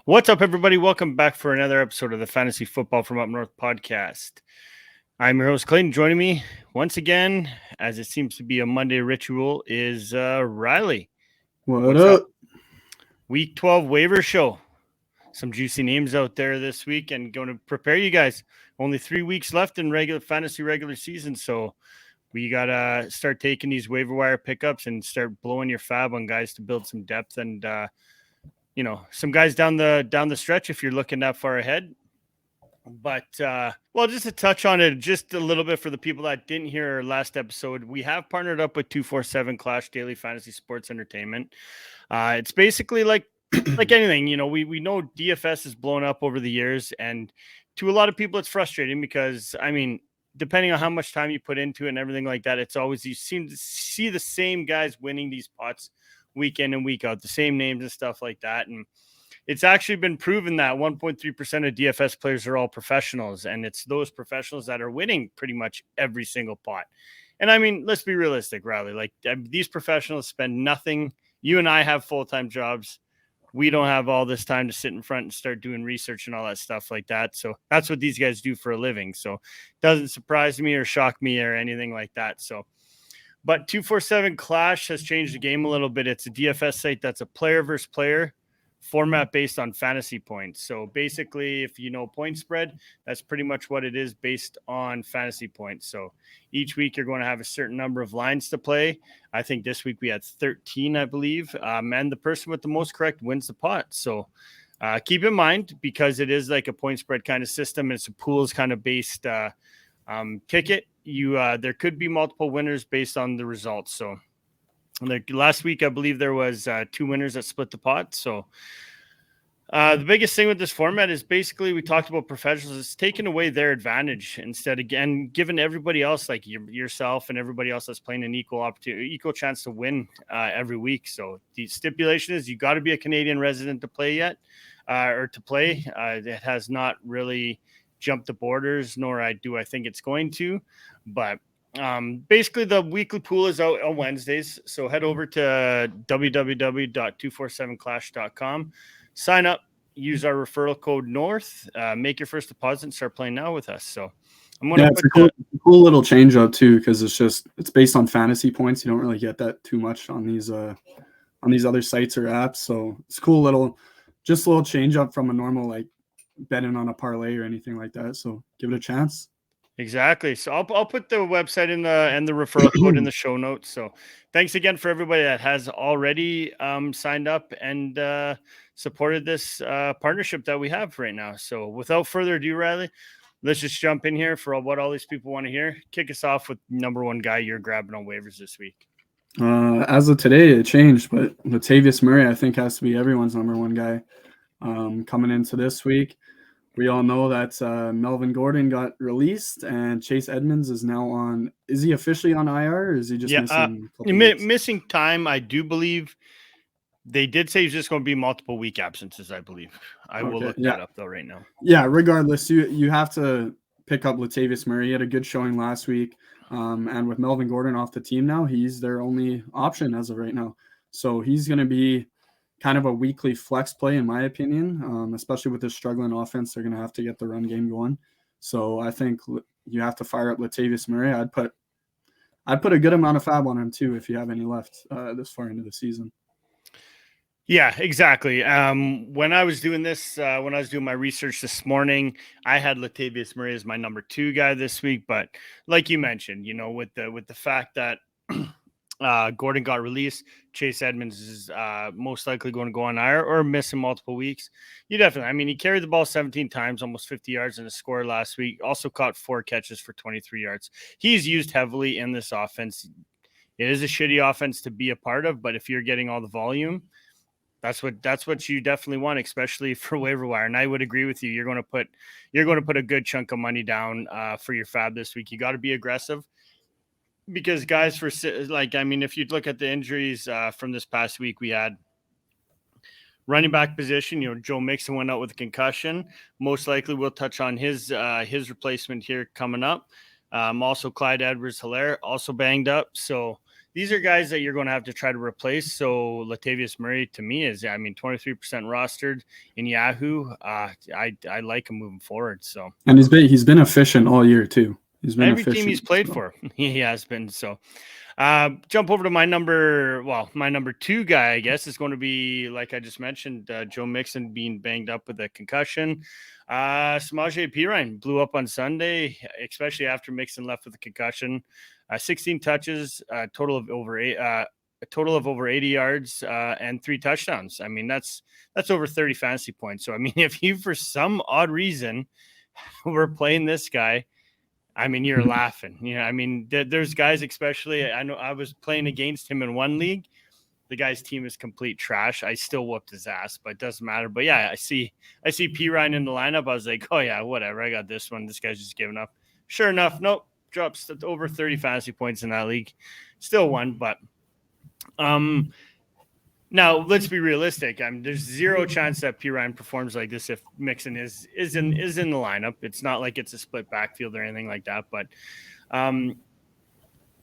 What's up, everybody? Welcome back for another episode of the Fantasy Football from Up North podcast. I'm your host, Clayton. Joining me once again, as it seems to be a Monday ritual, is Riley. What's up? Week 12 waiver show. Some juicy names out there this week, and going to prepare you guys. Only 3 weeks left in regular season, so we got to start taking these waiver wire pickups and start blowing your fab on guys to build some depth and some guys down the stretch if you're looking that far ahead. But just to touch on it just a little bit for the people that didn't hear our last episode, we have partnered up with 247 Clash Daily Fantasy Sports Entertainment. It's basically like anything, we know DFS has blown up over the years, and to a lot of people it's frustrating because, depending on how much time you put into it and everything like that, it's always, you seem to see the same guys winning these pots week in and week out, the same names and stuff like that. And it's actually been proven that 1.3% of DFS players are all professionals, and it's those professionals that are winning pretty much every single pot. And let's be realistic, Riley. These professionals spend nothing. You and I have full-time jobs. We don't have all this time to sit in front and start doing research and all that stuff like that. So that's what these guys do for a living. So it doesn't surprise me or shock me or anything like that. But 247 Clash has changed the game a little bit. It's a DFS site that's a player versus player format based on fantasy points. So basically, if you know point spread, that's pretty much what it is based on fantasy points. So each week you're going to have a certain number of lines to play. I think this week we had 13, I believe. And the person with the most correct wins the pot. So keep in mind, because it is like a point spread kind of system, it's a pools kind of based ticket. There could be multiple winners based on the results. So last week, I believe there was 2 winners that split the pot. So the biggest thing with this format is basically, we talked about professionals, it's taking away their advantage instead, again, giving everybody else, like yourself and everybody else that's playing, an equal opportunity, equal chance to win every week. So the stipulation is you got to be a Canadian resident to play yet, It has not really jumped the borders, nor I think it's going to. But basically, the weekly pool is out on Wednesdays. So head over to www.247clash.com, sign up, use our referral code North, make your first deposit, and start playing now with us. So I'm going to put a cool little change up too, because it's based on fantasy points. You don't really get that too much on these other sites or apps. So it's a cool little change up from a normal betting on a parlay or anything like that. So give it a chance. Exactly. So I'll put the website and the referral code in the show notes. So thanks again for everybody that has already signed up and supported this partnership that we have right now. So without further ado, Riley, let's just jump in here for what all these people want to hear. Kick us off with number one guy you're grabbing on waivers this week. As of today, it changed, but Latavius Murray, I think, has to be everyone's number one guy coming into this week. We all know that Melvin Gordon got released and Chase Edmonds is now on. Is he officially on IR, or is he just missing time? I do believe they did say he's just going to be multiple week absences, I believe. I will look that up, though, right now. Yeah, regardless, you have to pick up Latavius Murray. He had a good showing last week. And with Melvin Gordon off the team now, he's their only option as of right now. So he's going to be kind of a weekly flex play, in my opinion, especially with this struggling offense. They're going to have to get the run game going. So I think you have to fire up Latavius Murray. I'd put a good amount of fab on him too, if you have any left this far into the season. Yeah, exactly. When I was doing my research this morning, I had Latavius Murray as my number 2 guy this week. But like you mentioned, with the fact that Gordon got released, Chase Edmonds is most likely going to go on IR or miss in multiple weeks. You definitely, he carried the ball 17 times, almost 50 yards in a score last week. Also caught 4 catches for 23 yards. He's used heavily in this offense. It is a shitty offense to be a part of, but if you're getting all the volume, that's what you definitely want, especially for waiver wire. And I would agree with you. You're going to put a good chunk of money down for your fab this week. You got to be aggressive. Because guys, if you look at the injuries from this past week, we had running back position. Joe Mixon went out with a concussion. Most likely we'll touch on his replacement here coming up. Also Clyde Edwards-Helaire also banged up. So these are guys that you're going to have to try to replace. So Latavius Murray to me is, 23% rostered in Yahoo. I like him moving forward. So, and he's been efficient all year too. He's been every efficient, team he's played for, he has been. So, jump over to my number 2 guy, I guess, is going to be, like I just mentioned, Joe Mixon being banged up with a concussion. Samaje Perine blew up on Sunday, especially after Mixon left with a concussion. 16 touches, a total of over 80 yards, and 3 touchdowns. I mean, that's over 30 fantasy points. So, I mean, if you, for some odd reason, were playing this guy, I mean, you're laughing. I mean, there's guys, especially, I know I was playing against him in one league. The guy's team is complete trash. I still whooped his ass, but it doesn't matter. But yeah, I see Perine in the lineup. I was like, oh yeah, whatever. I got this one. This guy's just giving up. Sure enough, nope, drops over 30 fantasy points in that league. Still won, but now let's be realistic. There's zero chance that Perine performs like this if Mixon is in the lineup. It's not like it's a split backfield or anything like that. But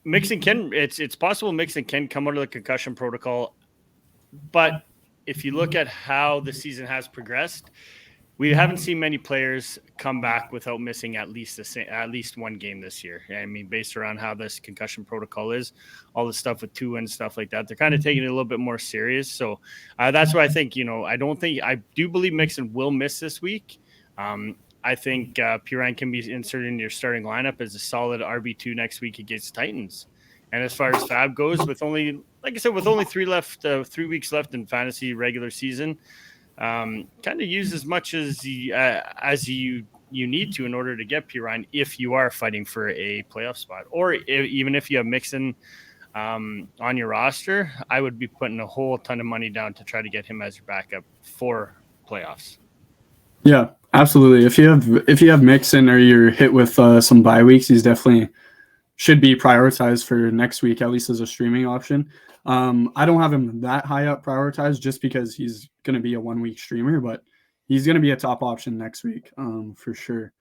Mixon it's possible Mixon can come out of the concussion protocol. But if you look at how the season has progressed, we haven't seen many players come back without missing at least one game this year. I mean, based around how this concussion protocol is, all the stuff with Tua and stuff like that, they're kind of taking it a little bit more serious. So that's why I think, I do believe Mixon will miss this week. I think Perine can be inserted in your starting lineup as a solid RB2 next week against Titans. And as far as Fab goes, with only 3 weeks left in fantasy regular season, kind of use as much as you need to in order to get Perine if you are fighting for a playoff spot, or even if you have Mixon on your roster. I would be putting a whole ton of money down to try to get him as your backup for playoffs. Yeah, absolutely. If you have Mixon or you're hit with some bye weeks, he's definitely should be prioritized for next week, at least as a streaming option. I don't have him that high up prioritized just because he's going to be a 1 week streamer, but he's going to be a top option next week for sure.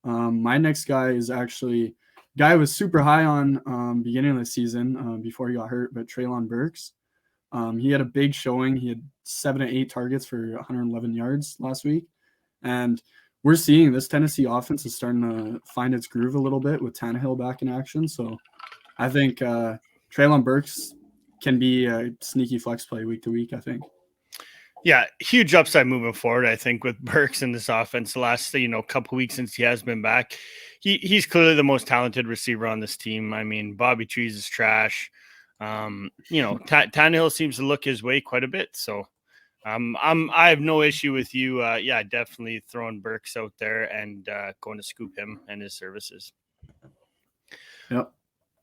My next guy is actually a guy I was super high on beginning of the season before he got hurt, but Treylon Burks. He had a big showing. He had 7 to 8 targets for 111 yards last week. And we're seeing this Tennessee offense is starting to find its groove a little bit with Tannehill back in action. So I think Treylon Burks can be a sneaky flex play week to week, I think. Yeah, huge upside moving forward, I think, with Burks in this offense. The last, couple weeks since he has been back, he's clearly the most talented receiver on this team. I mean, Bobby Trees is trash. Tannehill seems to look his way quite a bit. So I have no issue with you. Definitely throwing Burks out there and going to scoop him and his services. Yep.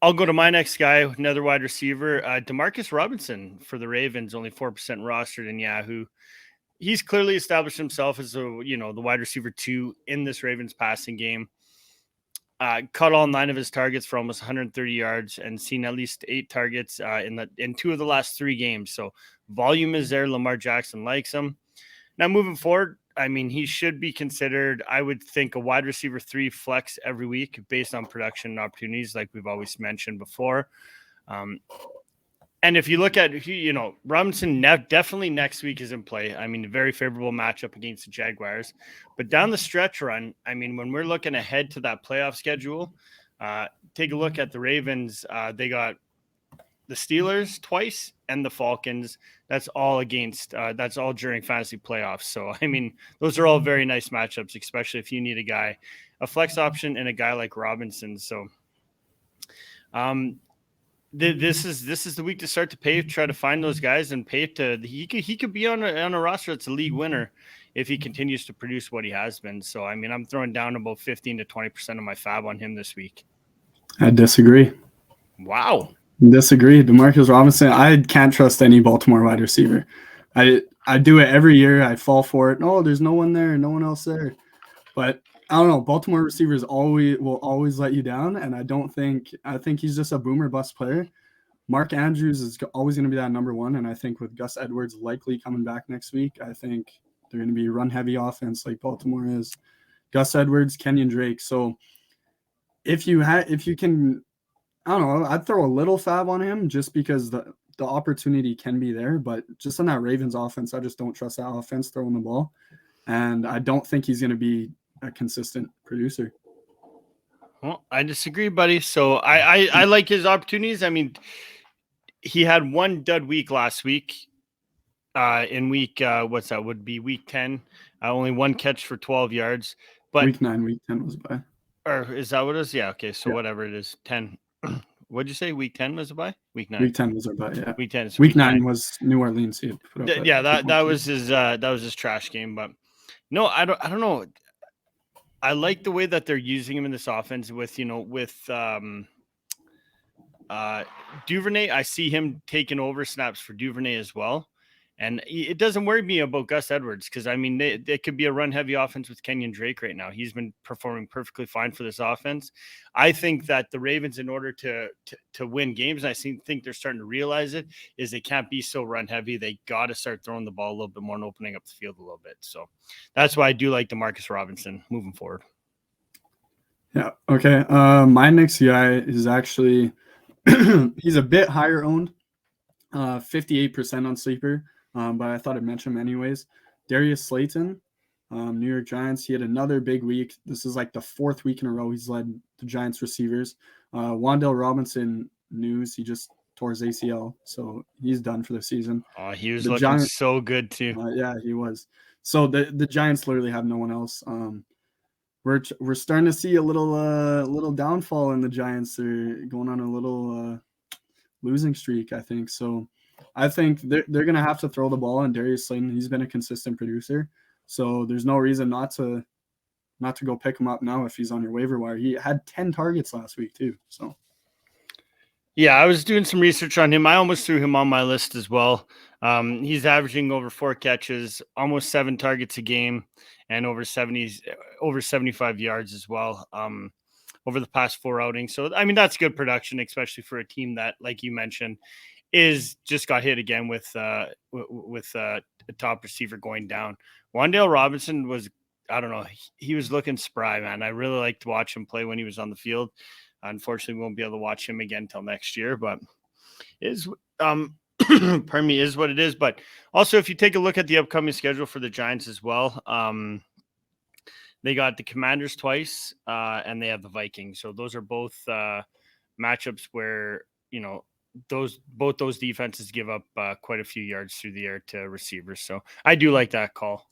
I'll go to my next guy, another wide receiver, Demarcus Robinson for the Ravens, only 4% rostered in Yahoo. He's clearly established himself as the wide receiver 2 in this Ravens passing game. Caught all 9 of his targets for almost 130 yards and seen at least 8 targets in 2 of the last 3 games. So volume is there. Lamar Jackson likes him. Now moving forward, I mean, he should be considered, I would think, a wide receiver 3 flex every week based on production and opportunities, like we've always mentioned before. And if you look at, Robinson definitely next week is in play. I mean, a very favorable matchup against the Jaguars. But down the stretch run, I mean, when we're looking ahead to that playoff schedule, take a look at the Ravens. They got the Steelers twice and the Falcons. That's all during fantasy playoffs. So, I mean, those are all very nice matchups, especially if you need a flex option and a guy like Robinson. So, this is the week to start to pay, try to find those guys and pay to. He could be on a roster that's a league winner if he continues to produce what he has been. So, I mean, I'm throwing down about 15 to 20% of my fab on him this week. I disagree. Wow. Disagree. Demarcus Robinson, I can't trust any Baltimore wide receiver. I do it every year. I fall for it. No, there's no one there, no one else there. But I don't know. Baltimore receivers will always let you down, and I think he's just a boomer bust player. Mark Andrews is always going to be that number 1, and I think with Gus Edwards likely coming back next week, I think they're going to be run heavy offense like Baltimore is. Gus Edwards, Kenyon Drake. So if you can I don't know. I'd throw a little fab on him just because the opportunity can be there, but just in that Ravens offense, I just don't trust that offense throwing the ball, and I don't think he's going to be a consistent producer. Well, I disagree, buddy. So I like his opportunities. I mean, he had one dud week last week. In week what's that? Would be week 10. Only one catch for 12 yards. But week 9, week 10 was by. Or is that what it is? Yeah. Okay. So Yeah. whatever it is, 10. What'd you say? Week 10 was a bye? Week 9. Week 10 was our bye. Yeah. Week 10. So week 9 was New Orleans. He put up yeah. That was his trash game. But no, I don't know. I like the way that they're using him in this offense with Duvernay. I see him taking over snaps for Duvernay as well. And it doesn't worry me about Gus Edwards because, I mean, it could be a run-heavy offense with Kenyon Drake right now. He's been performing perfectly fine for this offense. I think that the Ravens, in order to win games, and I think they're starting to realize it, is they can't be so run-heavy. They got to start throwing the ball a little bit more and opening up the field a little bit. So that's why I do like DeMarcus Robinson moving forward. Yeah. Okay. My next guy is actually he's a bit higher owned, 58% on Sleeper. But I thought I'd mention him anyways. Darius Slayton, New York Giants. He had another big week. This is like the 4th week in a row he's led the Giants receivers. Wan'Dale Robinson news, he just tore his ACL, so he's done for the season. Oh, he was looking so good too. Yeah, he was. So the Giants literally have no one else. We're starting to see a little downfall in the Giants. They're going on a little losing streak, I think. So I think they're going to have to throw the ball, and Darius Slayton, he's been a consistent producer. So there's no reason not to go pick him up now if he's on your waiver wire. He had 10 targets last week too. So yeah, I was doing some research on him. I almost threw him on my list as well. He's averaging over 4 catches, almost 7 targets a game, and over 75 yards as well. Over the past 4 outings. So, I mean, that's good production, especially for a team that, like you mentioned, is just got hit again with a top receiver going down. Wan'Dale Robinson was, I don't know, he was looking spry, man. I really liked to watch him play when he was on the field. Unfortunately, we won't be able to watch him again until next year, but is pardon me, is what it is. But also, if you take a look at the upcoming schedule for the Giants as well, they got the Commanders twice, and they have the Vikings. So those are both matchups where, both those defenses give up quite a few yards through the air to receivers. So I do like that call.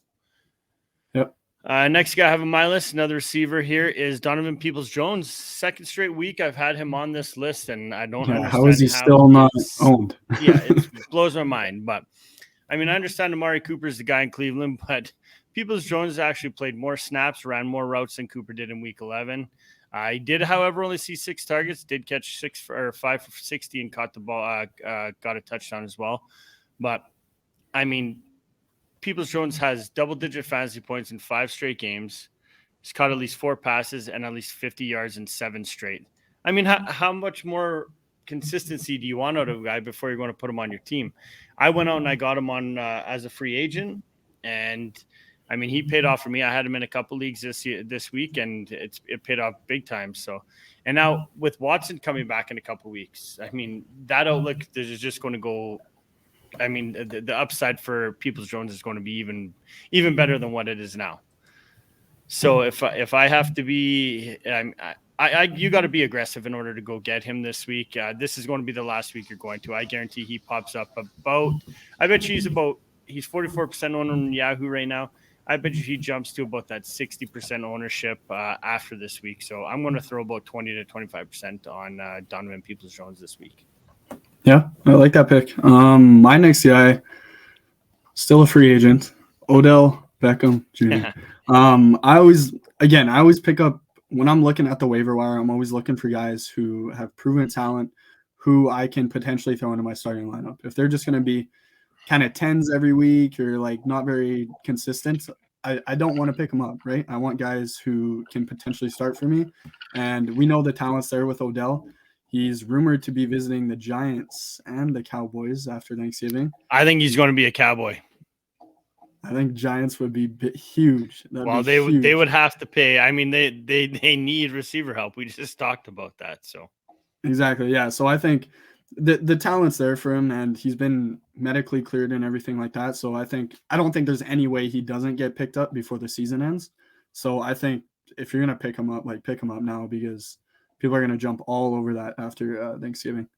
Yep. Next guy I have on my list, another receiver here, is Donovan Peoples-Jones. 2nd straight week I've had him on this list, and I don't understand how is he still not owned. Yeah, it blows my mind. But I mean, I understand Amari Cooper is the guy in Cleveland, but Peoples-Jones actually played more snaps, ran more routes than Cooper did in week 11. He did, however, only see 6 targets, did catch 5 for 60 and caught the ball, got a touchdown as well. But I mean, Peoples-Jones has double-digit fantasy points in 5 straight games. He's caught at least 4 passes and at least 50 yards in 7 straight. I mean, how much more consistency do you want out of a guy before you're going to put him on your team? I went out and I got him on as a free agent, and I mean, he paid off for me. I had him in a couple leagues this week, and it paid off big time. So, and now with Watson coming back in a couple weeks, I mean, that outlook is just going to go. I mean, the upside for Peoples-Jones is going to be even better than what it is now. So if I have to be, you got to be aggressive in order to go get him this week. This is going to be the last week you're going to. I guarantee he pops up about. I bet you he's 44% owner on Yahoo right now. I bet you he jumps to about that 60% ownership after this week. So I'm going to throw about 20 to 25% on Donovan Peoples-Jones this week. Yeah, I like that pick. My next guy, still a free agent, Odell Beckham Jr. I always pick up, when I'm looking at the waiver wire, I'm always looking for guys who have proven talent, who I can potentially throw into my starting lineup. If they're just going to be kind of 10s every week or like not very consistent, I don't want to pick them up, right? I want guys who can potentially start for me. And we know the talent's there with Odell. He's rumored to be visiting the Giants and the Cowboys after Thanksgiving. I think he's going to be a Cowboy. I think Giants would be huge. They would have to pay. I mean, they need receiver help. We just talked about that. So Exactly. Yeah. So I think the talent's there for him, and he's been medically cleared and everything like that. So I don't think there's any way he doesn't get picked up before the season ends. So I think if you're gonna pick him up, like pick him up now, because people are gonna jump all over that after Thanksgiving.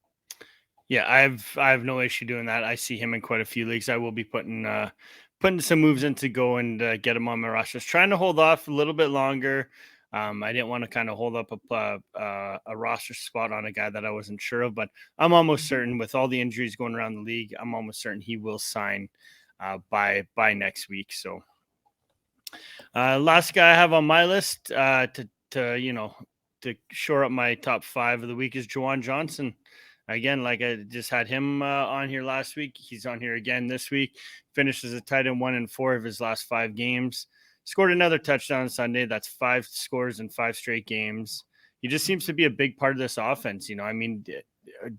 Yeah, I have no issue doing that. I see him in quite a few leagues. I will be putting some moves in to go and get him on my roster. Just trying to hold off a little bit longer. I didn't want to kind of hold up a roster spot on a guy that I wasn't sure of, but I'm almost certain with all the injuries going around the league, I'm almost certain he will sign by next week. So last guy I have on my list to shore up my top 5 of the week is Juwan Johnson. Again, like I just had him on here last week. He's on here again this week. Finished as a tight end 1 and 4 of his last 5 games. Scored another touchdown on Sunday. That's 5 scores in 5 straight games. He just seems to be a big part of this offense. I mean,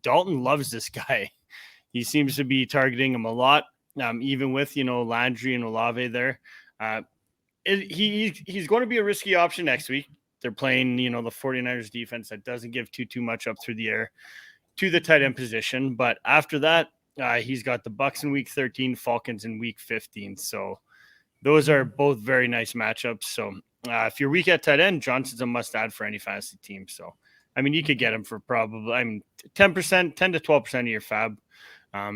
Dalton loves this guy. He seems to be targeting him a lot, even with Landry and Olave there. He's going to be a risky option next week. They're playing the 49ers defense that doesn't give too much up through the air to the tight end position. But after that, he's got the Bucks in week 13, Falcons in week 15. So those are both very nice matchups. So if you're weak at tight end, Johnson's a must add for any fantasy team. So, I mean, you could get him for probably, 10%, 10 to 12% of your fab,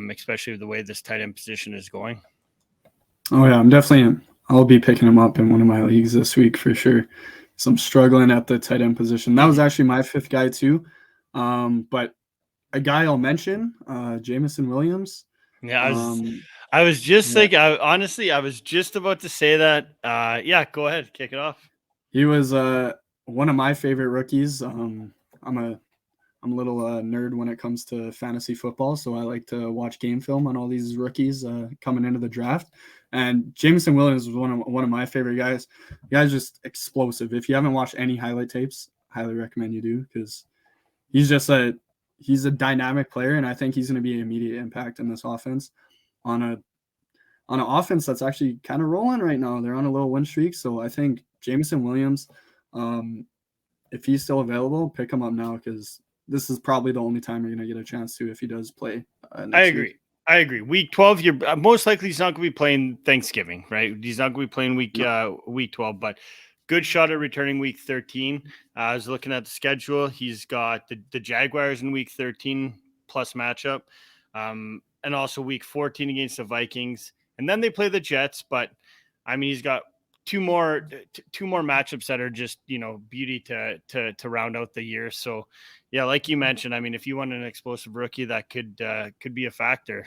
especially with the way this tight end position is going. Oh yeah, I'll be picking him up in one of my leagues this week for sure. So I'm struggling at the tight end position. That was actually my 5th guy too. But a guy I'll mention, Jameson Williams. Yeah, I was just thinking. Honestly, I was just about to say that. Yeah, go ahead, kick it off. He was one of my favorite rookies. I'm a little nerd when it comes to fantasy football, so I like to watch game film on all these rookies coming into the draft. And Jameson Williams was one of my favorite guys. The guy's just explosive. If you haven't watched any highlight tapes, highly recommend you do, because he's a dynamic player, and I think he's going to be an immediate impact in this offense on an offense that's actually kind of rolling right now. They're on a little win streak, so I think Jameson Williams, if he's still available, pick him up now, because this is probably the only time you're going to get a chance to if he does play. I agree. I agree. Week 12, you're most likely he's not going to be playing Thanksgiving, right? He's not going to be playing week 12, but good shot at returning week 13. I was looking at the schedule. He's got the Jaguars in week 13 plus matchup, and also week 14 against the Vikings, and then they play the Jets. But I mean, he's got two more matchups that are just beauty to round out the year. So yeah, like you mentioned, I mean, if you want an explosive rookie that could be a factor,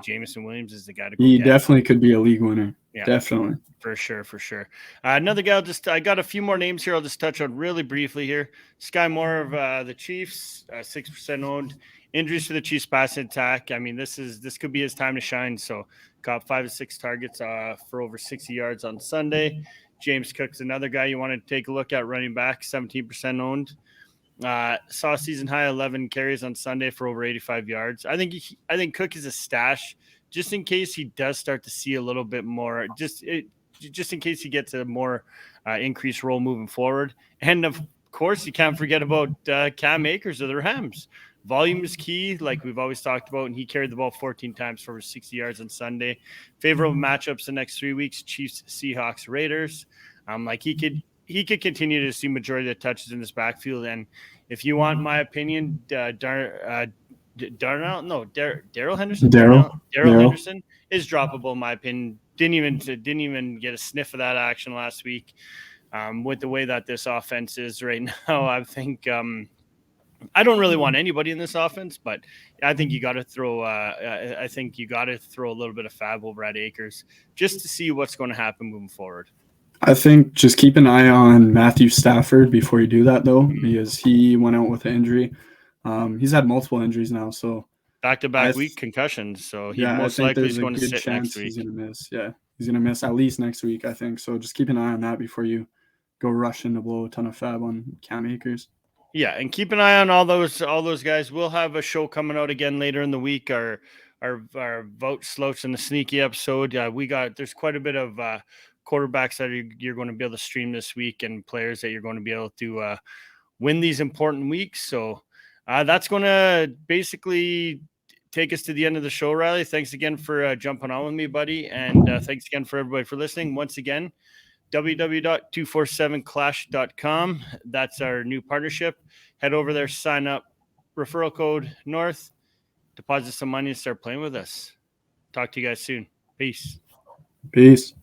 Jameson Williams is the guy to go. He definitely could be a league winner. Yeah, definitely. For sure. Another guy, I got a few more names here. I'll just touch on really briefly here. Sky Moore of the Chiefs, 6% owned. Injuries for the Chiefs passing attack. I mean, this could be his time to shine. So got 5 to 6 targets for over 60 yards on Sunday. James Cook's another guy you want to take a look at, running back, 17% owned. Saw a season high 11 carries on Sunday for over 85 yards. I think Cook is a stash just in case he does start to see a little bit more, just in case he gets a more increased role moving forward. And of course, you can't forget about Cam Akers of the Rams. Volume is key, like we've always talked about, and he carried the ball 14 times for over 60 yards on Sunday. Favorable matchups the next 3 weeks: Chiefs, Seahawks, Raiders. He could continue to see majority of the touches in this backfield. And if you want my opinion, Darrell Henderson is droppable in my opinion. Didn't even get a sniff of that action last week. With the way that this offense is right now, I think I don't really want anybody in this offense, but I think you got to throw. I think you got to throw a little bit of fab over at Akers just to see what's going to happen moving forward. I think just keep an eye on Matthew Stafford before you do that, though, because he went out with an injury. He's had multiple injuries now, so back-to-back week concussions. So he most likely is going to sit next week. He's going to miss. Yeah, he's going to miss at least next week, I think. So just keep an eye on that before you go rushing to blow a ton of fab on Cam Akers. Yeah, and keep an eye on all those guys. We'll have a show coming out again later in the week. Our vote sloats in the sneaky episode. There's quite a bit of quarterbacks that you're going to be able to stream this week, and players that you're going to be able to win these important weeks. So That's going to basically take us to the end of the show, Riley. Thanks again for jumping on with me, buddy. And thanks again for everybody for listening. Once again, www.247clash.com. That's our new partnership. Head over there, sign up, referral code North, deposit some money and start playing with us. Talk to you guys soon. Peace. Peace.